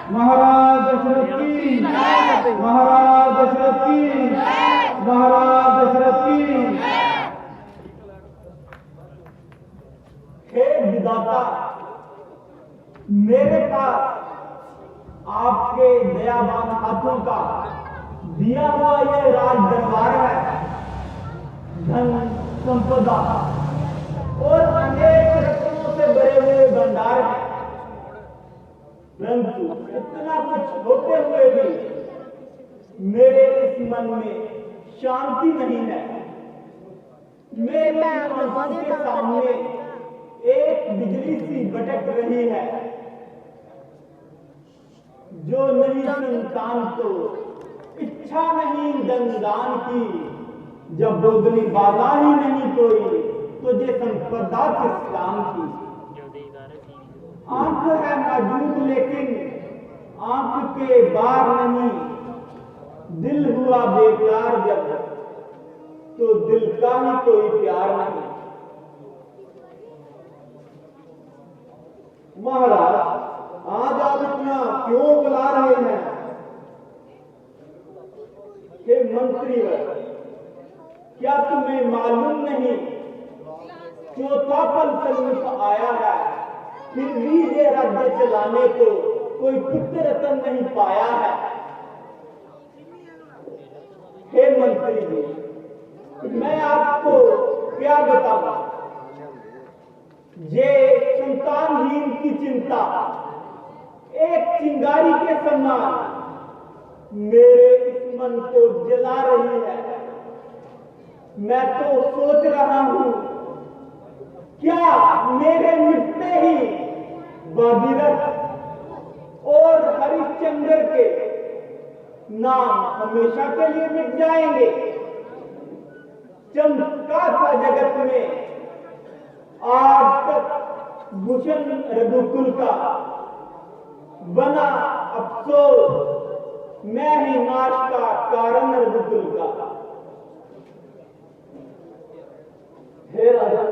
महाराज दशरथ की, महाराज दशरथ की, महाराज दशरथ की। हे विधाता, मेरे पास आपके दयावान हाथों का दिया हुआ यह राज दरबार है, धन संपदा और अनेक रत्नों से भरे हुए भंडार है। परंतु इतना कुछ होते हुए भी मेरे इस मन में शांति नहीं है। मेरे आंखों के सामने एक बिजली सी भटक रही है, जो नई संतान को इच्छा नहीं धनदान की, जब भोगने वाला ही नहीं कोई तो ये संपदा किस काम की। आंख है मौजूद लेकिन आंख के बाहर नहीं, दिल हुआ बेकार जब तो दिल का ही कोई प्यार नहीं। महाराज, आज आप इतना क्यों बुला रहे हैं? हे मंत्रीवर, क्या तुम्हें मालूम नहीं चौथा पल सन्मुख आया है, फिर भी ये राज्य चलाने को कोई पुत्र रतन नहीं पाया है। हे मंत्री जी, मैं आपको क्या बताऊं? ये संतानहीन की चिंता एक चिंगारी के समान मेरे इस मन को जला रही है। मैं तो सोच रहा हूं, क्या मेरे मिटते ही भागीरथ और हरिश्चंद्र के नाम हमेशा के लिए मिट जाएंगे? चमका था जगत में आज तक भूषण रघुकुल का, बना अफसोस मैं ही नाश का कारण रघुकुल का। हे राजन,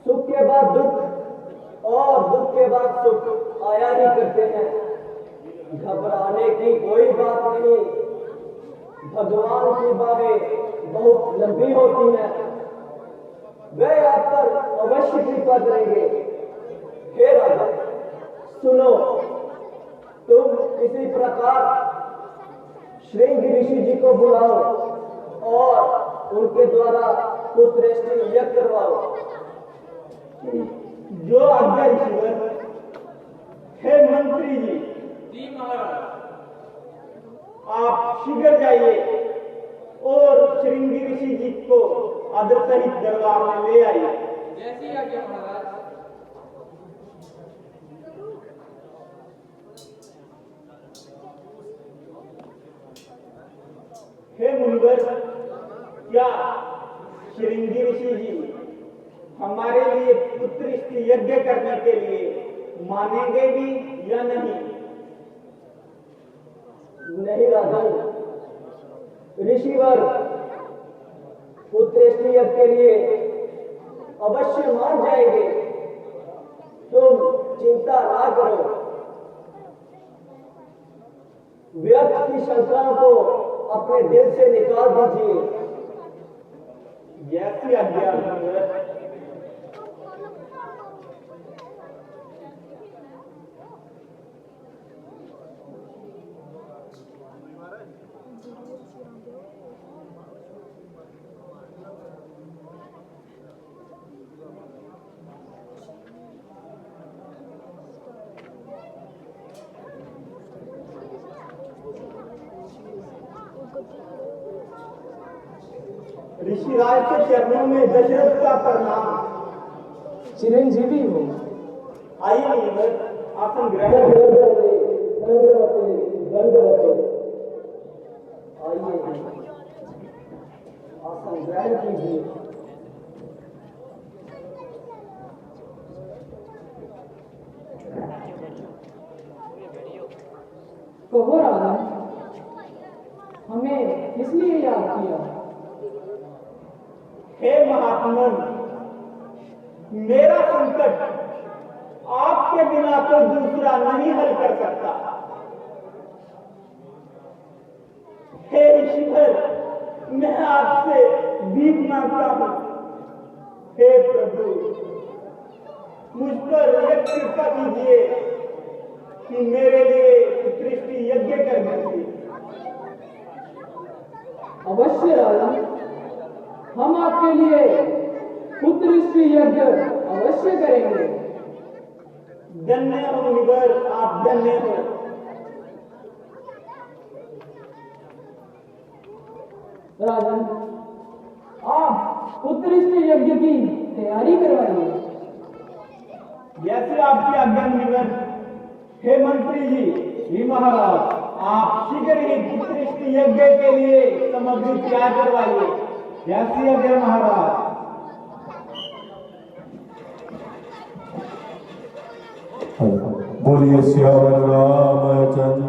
सुख के बाद दुख और दुख के बाद सुख आया ही करते हैं। घबराने की कोई बात नहीं, भगवान की बाहें बहुत लंबी होती हैं, वे आप पर अवश्य कृपा करेंगे। हे राजा, सुनो, तुम किसी प्रकार श्रृंगी ऋषि जी को बुलाओ और उनके द्वारा पुत्रेष्टि यज्ञ करवाओ। जो आज्ञा ईश्वर। हे मंत्री जी, आप शीघ्र जाइए और श्रृंगी ऋषि जी को आदर सहित दरबार में ले आइए। जैसी आज्ञा महाराज। हे मुनिवर, क्या श्रृंगी ऋषि जी हमारे लिए पुत्र यज्ञ करने के लिए मानेंगे भी या नहीं? नहीं राजन, ऋषिवर पुत्रेष्टि यज्ञ के लिए अवश्य मान जाएंगे। तुम चिंता ना करो, व्यर्थ की शंकाओं को अपने दिल से निकाल दीजिए। जैसी आज्ञा मुनिवर। ऋषिराज के चरणों में दशरथ का प्रणाम। चिरंजीवी हो। आइए मुनिवर, आसन ग्रहण आइए, आसन ग्रहण कीजिए। कहो राजा, हमें किस लिए याद किया? हे महात्मन, मेरा संकट आपके आपके बिना तो दूसरा नहीं हल कर सकता। हे ईश्वर, मैं आपसे भीख मांगता हूं। हे प्रभु, मुझ पर एक कृपा कीजिए कि मेरे लिए उत्कृष्टि यज्ञ कर दीजिए। अवश्य राजन, हम आपके लिए पुत्रश्री यज्ञ अवश्य करेंगे। धन्य हो मुनिवर, आप धन्य हो। राजन, आप पुत्रश्री यज्ञ की तैयारी करवाइए। जैसे आपकी आज्ञा मुनिवर। हे मंत्री जी, ही महाराज, आप शीघ्र ही पुत्रश्री यज्ञ के लिए सामग्री तैयार करवाइए। जैसी आज्ञा महाराज। बोलिए सियावर रामचंद्र